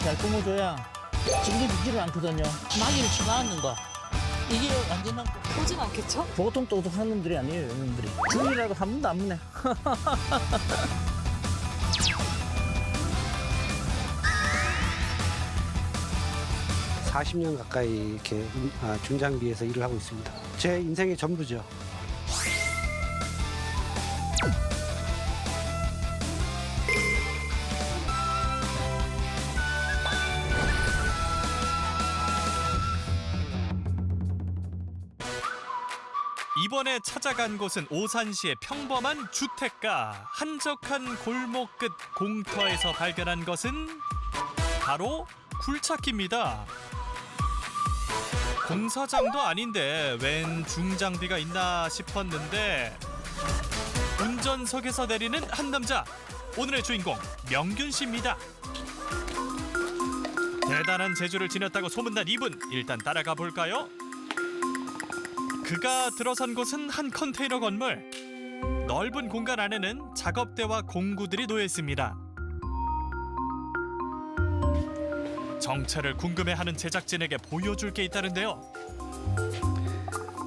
잘 구워줘야 찔기지지를 않거든요. 마기를 쳐나왔는 거. 이게 완전한 오진 않겠죠? 보통 똑똑한 놈들이 아니에요, 놈들이. 중이라도 한 번도 안 무네. 40년 가까이 이렇게 중장비에서 일을 하고 있습니다. 제 인생의 전부죠. 이번에 찾아간 곳은 오산시의 평범한 주택가. 한적한 골목 끝 공터에서 발견한 것은 바로 굴착기입니다. 공사장도 아닌데 웬 중장비가 있나 싶었는데 운전석에서 내리는 한 남자. 오늘의 주인공 명균 씨입니다. 대단한 재주를 지녔다고 소문난 이분, 일단 따라가 볼까요? 그가 들어선 곳은 한 컨테이너 건물. 넓은 공간 안에는 작업대와 공구들이 놓여 있습니다. 정체를 궁금해하는 제작진에게 보여줄 게 있다는데요.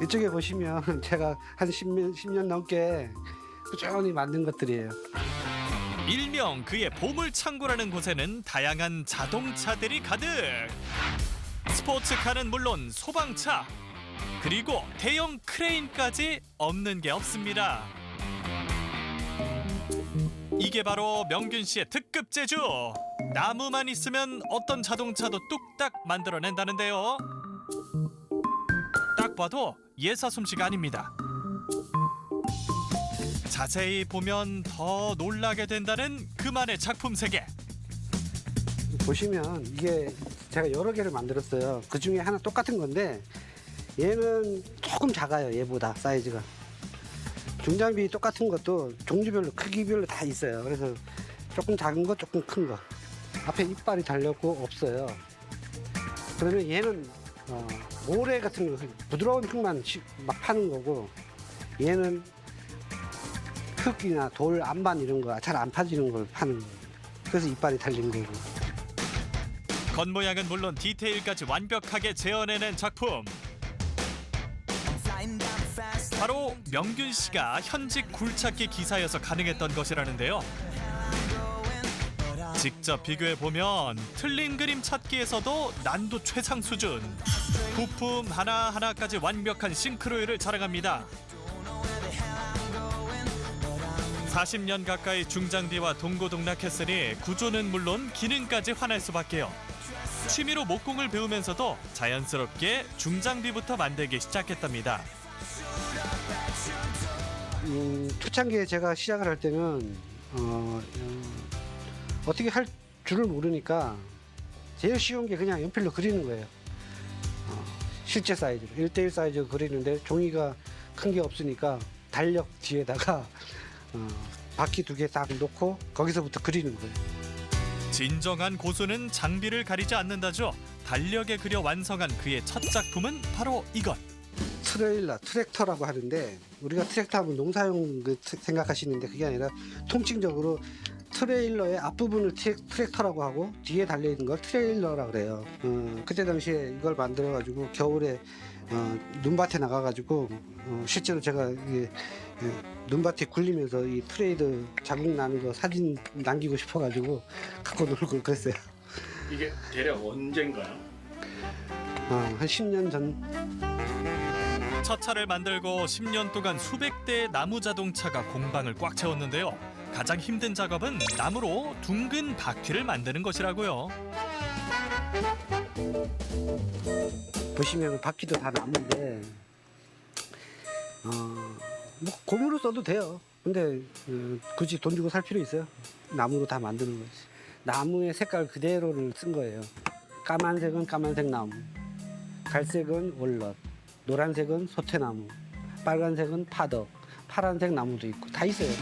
이쪽에 보시면 제가 한 10년 넘게 꾸준히 만든 것들이에요. 일명 그의 보물창고라는 곳에는 다양한 자동차들이 가득. 스포츠카는 물론 소방차, 그리고 대형 크레인까지 없는 게 없습니다. 이게 바로 명균 씨의 특급 재주. 나무만 있으면 어떤 자동차도 뚝딱 만들어낸다는데요. 딱 봐도 예사 솜씨가 아닙니다. 자세히 보면 더 놀라게 된다는 그만의 작품 세계. 보시면 이게 제가 여러 개를 만들었어요. 그 중에 하나 똑같은 건데 얘는 조금 작아요. 얘보다 사이즈가. 중장비 똑같은 것도 종류별로 크기별로 다 있어요. 그래서 조금 작은 거, 조금 큰 거. 앞에 이빨이 달렸고 없어요. 그러면 얘는 모래 같은 거, 부드러운 흙만 막 파는 거고, 얘는 흙이나 돌, 안반 이런 거 잘 안 파지는 걸 파는 거예요. 그래서 이빨이 달린 거고. 겉모양은 물론 디테일까지 완벽하게 재현해낸 작품. 바로 명균 씨가 현직 굴착기 기사여서 가능했던 것이라는데요. 직접 비교해보면 틀린 그림 찾기에서도 난도 최상 수준. 부품 하나하나까지 완벽한 싱크로율을 자랑합니다. 40년 가까이 중장비와 동고동락했으니 구조는 물론 기능까지 환할 수밖에요. 취미로 목공을 배우면서도 자연스럽게 중장비부터 만들기 시작했답니다. 초창기에 제가 시작을 할 때는 어떻게 할 줄을 모르니까 제일 쉬운 게 그냥 연필로 그리는 거예요. 실제 사이즈로 1:1 사이즈로 그리는데 종이가 큰 게 없으니까 달력 뒤에다가 바퀴 2개 딱 놓고 거기서부터 그리는 거예요. 진정한 고수는 장비를 가리지 않는다죠. 달력에 그려 완성한 그의 첫 작품은 바로 이것. 트레일러, 트랙터라고 하는데 우리가 트랙터 하면 농사용 생각하시는데 그게 아니라 통칭적으로 트레일러의 앞부분을 트랙터라고 하고 뒤에 달려있는 걸 트레일러라고 그래요. 그때 당시에 이걸 만들어가지고 겨울에 눈밭에 나가가지고 실제로 제가 이게 눈밭에 굴리면서 이 트레이드 자국 나는 거 사진 남기고 싶어가지고 갖고 놀고 그랬어요. 이게 대략 언젠가요? 한 10년 전. 첫 차를 만들고 10년 동안 수백 대의 나무 자동차가 공방을 꽉 채웠는데요. 가장 힘든 작업은 나무로 둥근 바퀴를 만드는 것이라고요. 보시면 바퀴도 다 나무인데 뭐 고무로 써도 돼요. 근데 굳이 돈 주고 살 필요 있어요? 나무로 다 만드는 거지. 나무의 색깔 그대로를 쓴 거예요. 까만색은 까만색 나무, 갈색은 월넛, 노란색은 소태나무, 빨간색은 파덕, 파란색 나무도 있고 다 있어요.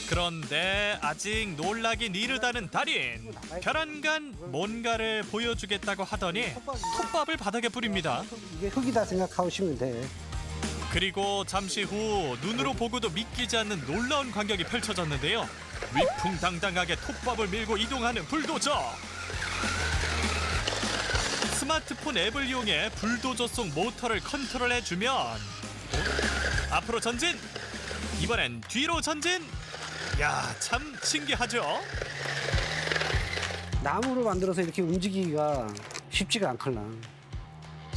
그런데 아직 놀라긴 이르다는 달인. 별안간 뭔가를 보여주겠다고 하더니 톱밥을 바닥에 뿌립니다. 이게 흙이다 생각하시면 돼. 그리고 잠시 후 눈으로 보고도 믿기지 않는 놀라운 광경이 펼쳐졌는데요. 위풍당당하게 톱밥을 밀고 이동하는 불도저. 스마트폰 앱을 이용해 불도저송 모터를 컨트롤해주면 앞으로 전진, 이번엔 뒤로 전진. 야, 참 신기하죠? 나무로 만들어서 이렇게 움직이기가 쉽지가 않걸라.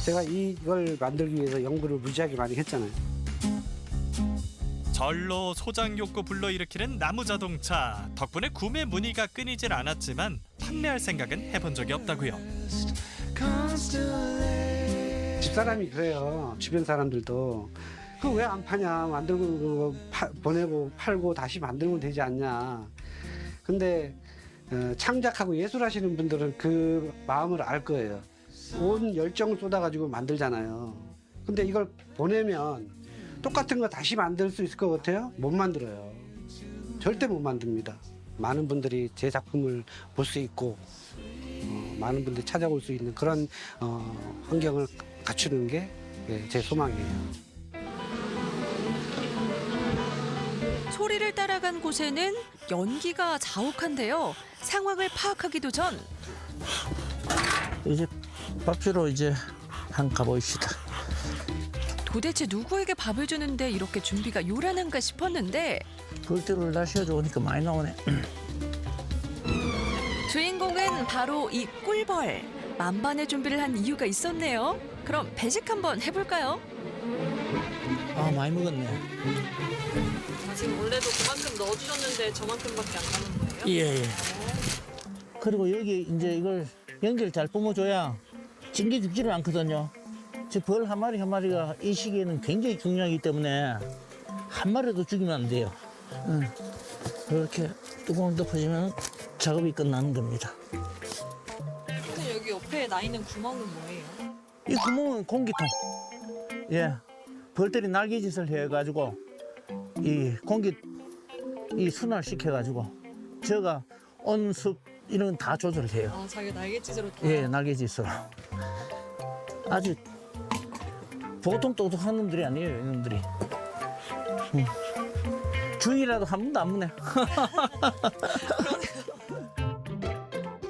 제가 이걸 만들기 위해서 연구를 무지하게 많이 했잖아요. 절로 소장 욕구 불러일으키는 나무 자동차. 덕분에 구매 문의가 끊이질 않았지만 판매할 생각은 해본 적이 없다고요. 집사람이 그래요. 주변 사람들도 그 왜 안 파냐, 만들고 보내고 팔고 다시 만들면 되지 않냐. 근데 창작하고 예술하시는 분들은 그 마음을 알 거예요. 온 열정을 쏟아가지고 만들잖아요. 근데 이걸 보내면 똑같은 거 다시 만들 수 있을 것 같아요? 못 만들어요. 절대 못 만듭니다. 많은 분들이 제 작품을 볼 수 있고 많은 분들이 찾아올 수 있는 그런 환경을 갖추는 게 제 소망이에요. 소리를 따라간 곳에는 연기가 자욱한데요. 상황을 파악하기도 전 이제 밥 주러 이제 한 가보입시다. 도대체 누구에게 밥을 주는데 이렇게 준비가 요란한가 싶었는데 벌떼를 날씨가 좋으니까 많이 나오네. 주인공은 바로 이 꿀벌. 만반의 준비를 한 이유가 있었네요. 그럼 배식 한번 해볼까요? 아, 많이 먹었네. 지금 원래도 그만큼 넣어주셨는데 저만큼밖에 안 남은 거예요? 예. 그리고 여기 이제 이걸 연기를 잘 뿜어줘야 찡겨 죽지를 않거든요. 벌 한 마리 한 마리가 이 시기에는 굉장히 중요하기 때문에 한 마리도 죽이면 안 돼요. 이렇게 뚜껑을 덮어주면 작업이 끝나는 겁니다. 선생님 여기 옆에 나 있는 구멍은 뭐예요? 이 구멍은 공기통. 예. 벌들이 날개짓을 해가지고 이 공기 이 순환 시켜가지고 제가 온습 이런 건 다 조절해요. 아 자기 날갯짓으로 다. 예, 날개짓으로. 아주 보통 똑똑한 놈들이 아니에요, 이놈들이. 주인이라도 한 번도 안 무네.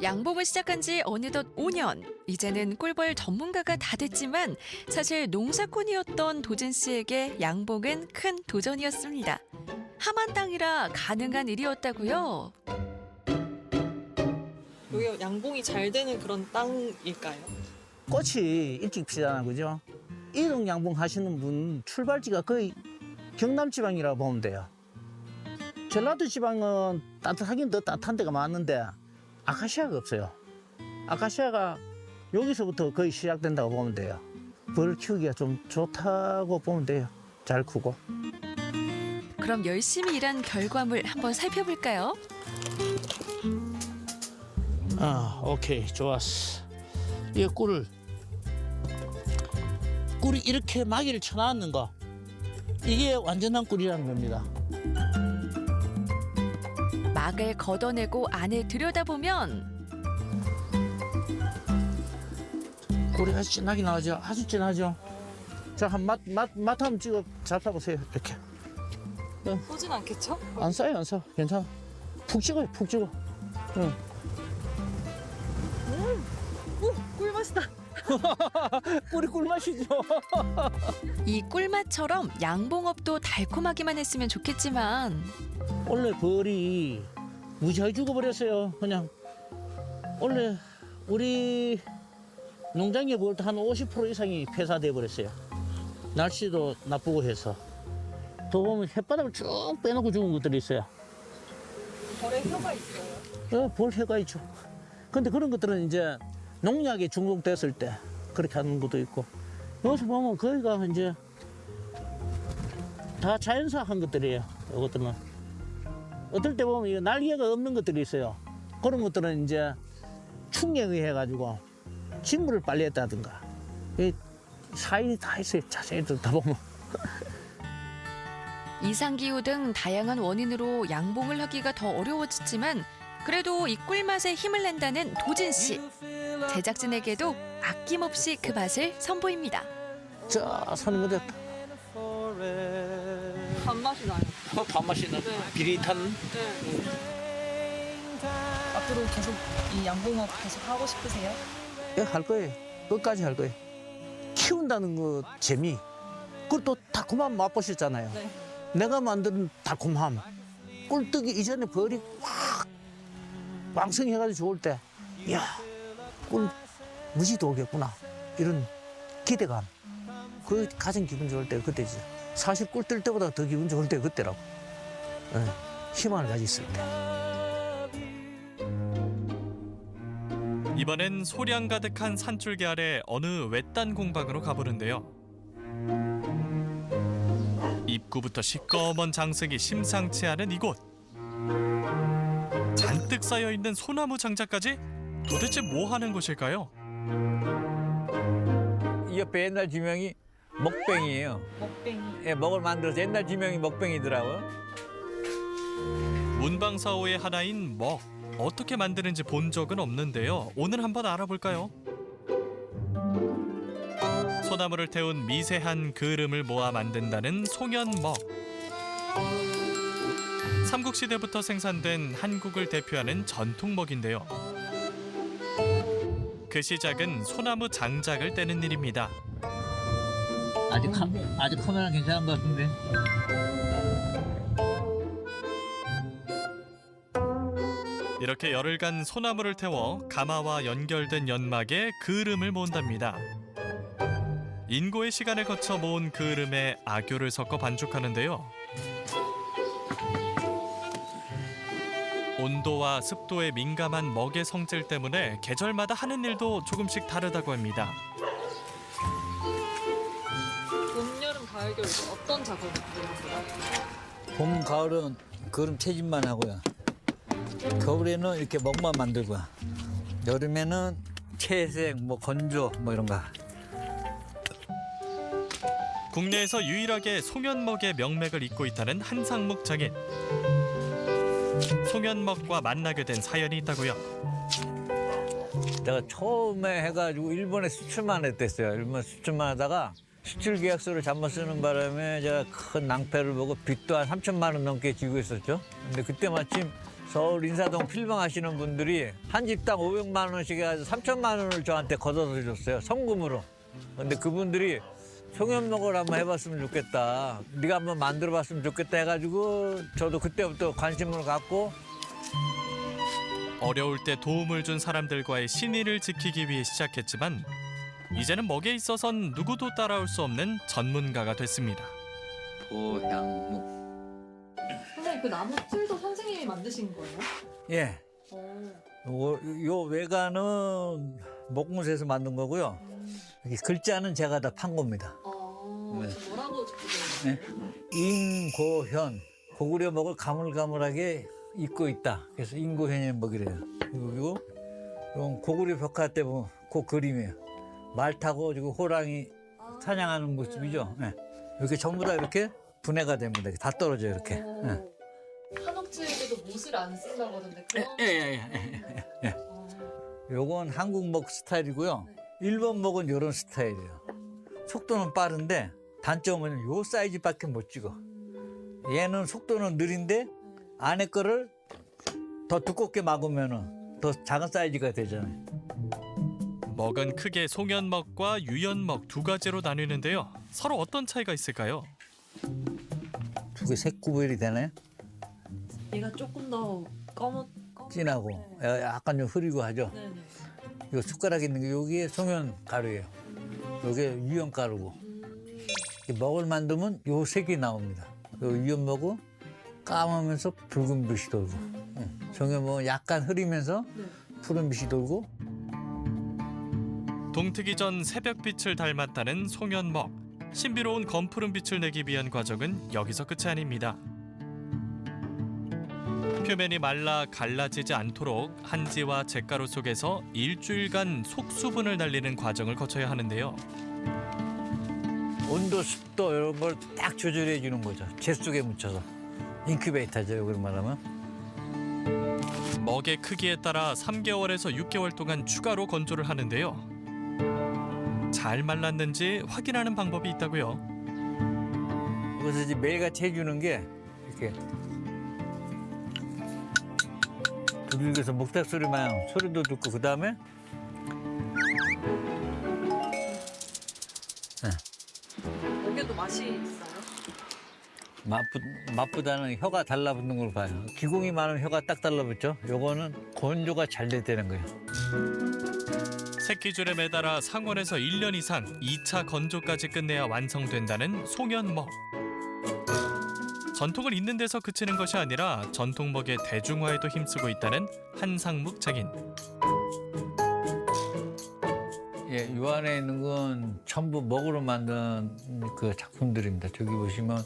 양봉을 시작한 지 어느덧 5년. 이제는 꿀벌 전문가가 다 됐지만 사실 농사꾼이었던 도진 씨에게 양봉은 큰 도전이었습니다. 험한 땅이라 가능한 일이었다고요. 여기 양봉이 잘 되는 그런 땅일까요? 꽃이 일찍 피잖아, 그죠? 이동 양봉 하시는 분 출발지가 거의 경남 지방이라고 보면 돼요. 전라도 지방은 따뜻하긴 더 따뜻한 데가 많은데 아카시아가 없어요. 아카시아가 여기서부터 거의 시작된다고 보면 돼요. 벌 키우기가 좀 좋다고 보면 돼요. 잘 크고. 그럼 열심히 일한 결과물 한번 살펴볼까요? 아, 오케이, 좋았어. 이 꿀이 이렇게 마기를 쳐놨는 거, 이게 완전한 꿀이라는 겁니다. 막을 걷어내고 안에 들여다보면 꿀이 아주 진하게 나오죠. 아주 진하죠. 자, 한 맛 한번 찍어 잡숴보세요. 이렇게. 쏘진 않겠죠? 안 싸요, 안 싸. 괜찮아. 푹 찍어요, 푹 찍어. 응. 꿀 맛이다. 꿀이 꿀맛이죠. 이 꿀맛처럼 양봉업도 달콤하기만 했으면 좋겠지만 원래 벌이 무지하게 죽어버렸어요. 그냥 원래 우리 농장의 벌도 한 50% 이상이 폐사돼 버렸어요. 날씨도 나쁘고 해서. 더 보면 햇바닥을 쭉 빼놓고 죽은 것들이 있어요. 벌에 혀가 있어요. 벌 해가 있죠. 근데 그런 것들은 이제 농약에 중독됐을 때 그렇게 하는 것도 있고, 여기서 보면 거기가 이제 다 자연사한 것들이에요. 이것들은 어떨 때 보면 이거 날개가 없는 것들이 있어요. 그런 것들은 이제 충에 의해 가지고 식물을 빨리 했다든가 이 사인이 다 있어요. 자세히 듣다 보면. 이상기후 등 다양한 원인으로 양봉을 하기가 더 어려워졌지만 그래도 이 꿀맛에 힘을 낸다는 도진 씨. 제작진에게도 아낌없이 그 맛을 선보입니다. 저 손이 묻었다. 단맛이 나요. 밥맛이 나. 네. 비릿한. 앞으로 계속 이 양봉업 계속 하고 싶으세요? 예, 할 거예요. 끝까지 할 거예요. 키운다는 그 재미, 그걸 또 달콤함 맛보셨잖아요. 네. 내가 만든 달콤함, 꿀떡이 이전에 벌이 확 왕성해가지고 좋을 때, 이야, 꿀 무지도 오겠구나. 이런 기대감. 그 가장 기분 좋을 때가 그때지. 사실 꿀 뜰 때보다 더 기분 좋을 때가 그때라고. 예, 희망을 가졌을 때. 이번엔 소량 가득한 산줄기 아래 어느 외딴 공방으로 가보는데요. 입구부터 시꺼먼 장색이 심상치 않은 이곳. 잔뜩 쌓여있는 소나무 장작까지 도대체 뭐 하는 곳일까요? 이 옆에 옛날 지명이 먹뱅이에요. 먹뱅이. 예, 먹을 만들어서 옛날 지명이 먹뱅이더라고요. 문방사호의 하나인 먹. 어떻게 만드는지 본 적은 없는데요. 오늘 한번 알아볼까요? 소나무를 태운 미세한 그을음을 모아 만든다는 송연먹. 삼국시대부터 생산된 한국을 대표하는 전통먹인데요. 그 시작은 소나무 장작을 떼는 일입니다. 아직 카메라 괜찮은 것 같은데. 이렇게 열흘간 소나무를 태워 가마와 연결된 연막에 그을음을 모은답니다. 인고의 시간을 거쳐 모은 그을음에 악교를 섞어 반죽하는데요. 온도와 습도에 민감한 먹의 성질 때문에 계절마다 하는 일도 조금씩 다르다고 합니다. 봄, 여름, 가을, 겨울 어떤 작업을 하세요? 봄, 가을은 그름 채집만 하고요. 겨울에는 이렇게 먹만 만들고요. 여름에는 채색, 뭐 건조, 뭐 이런 거. 국내에서 유일하게 송연먹의 명맥을 잇고 있다는 한상묵 장인. 송연먹과 만나게 된 사연이 있다고요. 내가 처음에 해가지고 일본에 수출만 했댔어요. 일본 수출만 하다가 수출 계약서를 잘못 쓰는 바람에 제가 큰 낭패를 보고 빚도 한 3천만 원 넘게 지고 있었죠. 근데 그때 마침 서울 인사동 필방 하시는 분들이 한 집당 500만 원씩 해가지고 3천만 원을 저한테 걷어서 줬어요. 성금으로. 근데 그분들이 송연먹을 한번 해봤으면 좋겠다. 네가 한번 만들어봤으면 좋겠다 해가지고 저도 그때부터 관심을 갖고 어려울 때 도움을 준 사람들과의 신의를 지키기 위해 시작했지만 이제는 먹에 있어선 누구도 따라올 수 없는 전문가가 됐습니다. 보양목. 선생님 그 나무 틀도 선생님이 만드신 거예요? 예. 요 외관은 목무새에서 만든 거고요. 여기 글자는 제가 다 판 겁니다. 네. 뭐라고 적혀져 있나요? 인고현. 고구려 먹을 가물가물하게 입고 있다. 그래서 인고현의 먹이래요. 그리고 이건 고구려 벽화 때 보면 그 그림이에요. 말 타고 지금 호랑이 사냥하는 모습이죠. 네. 이렇게 전부 다 이렇게 분해가 됩니다. 다 떨어져요, 이렇게. 네. 한옥집에도 못을 안 쓴다고 하던데 그런 예. 요건 한국 먹 스타일이고요. 일본 먹은 이런 스타일이에요. 속도는 빠른데 단점은 요 사이즈밖에 못 찍어. 얘는 속도는 느린데 안에 거를 더 두껍게 막으면은 더 작은 사이즈가 되잖아요. 먹은 크게 송연먹과 유연먹 두 가지로 나뉘는데요. 서로 어떤 차이가 있을까요? 두 개 색 구별이 되나요? 얘가 조금 더 진하고 약간 좀 흐리고 하죠. 네네. 요 숟가락 있는 게 여기에 송연 가루예요. 요게 유연 가루고. 먹을 만두면 요 색이 나옵니다. 요 유연 먹고 까매면서 붉은 빛이 돌고. 송연 먹으면 약간 흐리면서 푸른 빛이 돌고. 동트기 전 새벽빛을 닮았다는 송연먹. 신비로운 검푸른 빛을 내기 위한 과정은 여기서 끝이 아닙니다. 표면이 말라 갈라지지 않도록 한지와 잿가루 속에서 일주일간 속수분을 날리는 과정을 거쳐야 하는데요. 온도, 습도 이런 걸 딱 조절해 주는 거죠. 재 속에 묻혀서. 인큐베이터죠, 여기로 말하면. 먹의 크기에 따라 3개월에서 6개월 동안 추가로 건조를 하는데요. 잘 말랐는지 확인하는 방법이 있다고요. 그래서 이제 매일같이 해주는 게 이렇게 두들겨서 목탁 소리 마냥 소리도 듣고 그 다음에 맛이 있어요? 맛보다는 혀가 달라붙는 걸 봐요. 기공이 많으면 혀가 딱 달라붙죠. 요거는 건조가 잘 됐다는 거예요. 새끼줄에 매달아 상온에서 1년 이상 2차 건조까지 끝내야 완성된다는 송연먹. 전통을 잇는 데서 그치는 것이 아니라 전통먹의 대중화에도 힘쓰고 있다는 한상묵 장인. 예, 요 안에 있는 건 전부 먹으로 만든 그 작품들입니다. 저기 보시면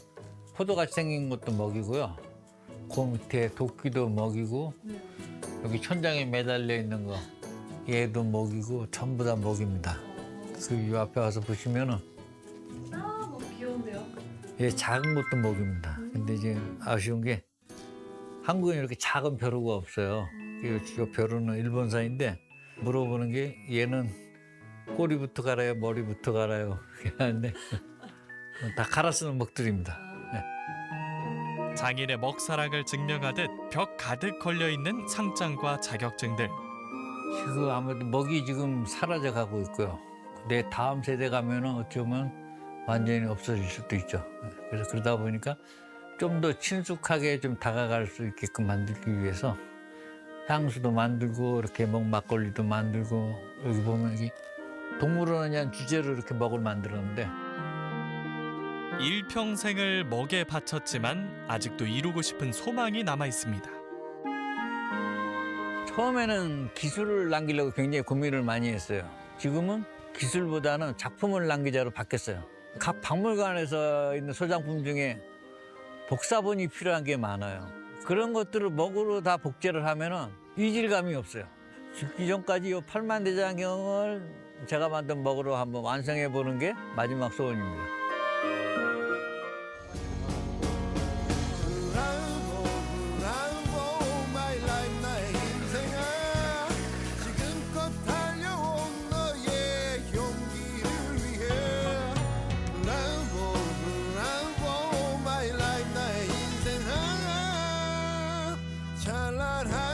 포도같이 생긴 것도 먹이고요. 그 밑에 도끼도 먹이고 여기 천장에 매달려 있는 거 얘도 먹이고 전부 다 먹입니다. 그 요 앞에 와서 보시면은 너무 귀여운데요? 얘 작은 것도 먹입니다. 근데 이제 아쉬운 게 한국엔 이렇게 작은 벼루가 없어요. 이 벼루는 일본산인데 물어보는 게 얘는 꼬리부터 갈아요, 머리부터 갈아요. 하는데 다 갈아 쓰는 먹들입니다. 장인의 먹사랑을 증명하듯 벽 가득 걸려있는 상장과 자격증들. 지금 아무래도 먹이 지금 사라져 가고 있고요. 내 다음 세대 가면은 어쩌면 완전히 없어질 수도 있죠. 그래서 그러다 보니까 좀 더 친숙하게 좀 다가갈 수 있게끔 만들기 위해서 향수도 만들고 이렇게 먹 막걸리도 만들고 여기 보면 여기 동물원에 대한 주제로 이렇게 먹을 만들었는데 일평생을 먹에 바쳤지만 아직도 이루고 싶은 소망이 남아 있습니다. 처음에는 기술을 남기려고 굉장히 고민을 많이 했어요. 지금은 기술보다는 작품을 남기자로 바뀌었어요. 각 박물관에서 있는 소장품 중에 복사본이 필요한 게 많아요. 그런 것들을 먹으로 다 복제를 하면은 이질감이 없어요. 죽기 전까지 이 8만 대장경을 제가 만든 먹으로 한번 완성해 보는 게 마지막 소원입니다. 찬란한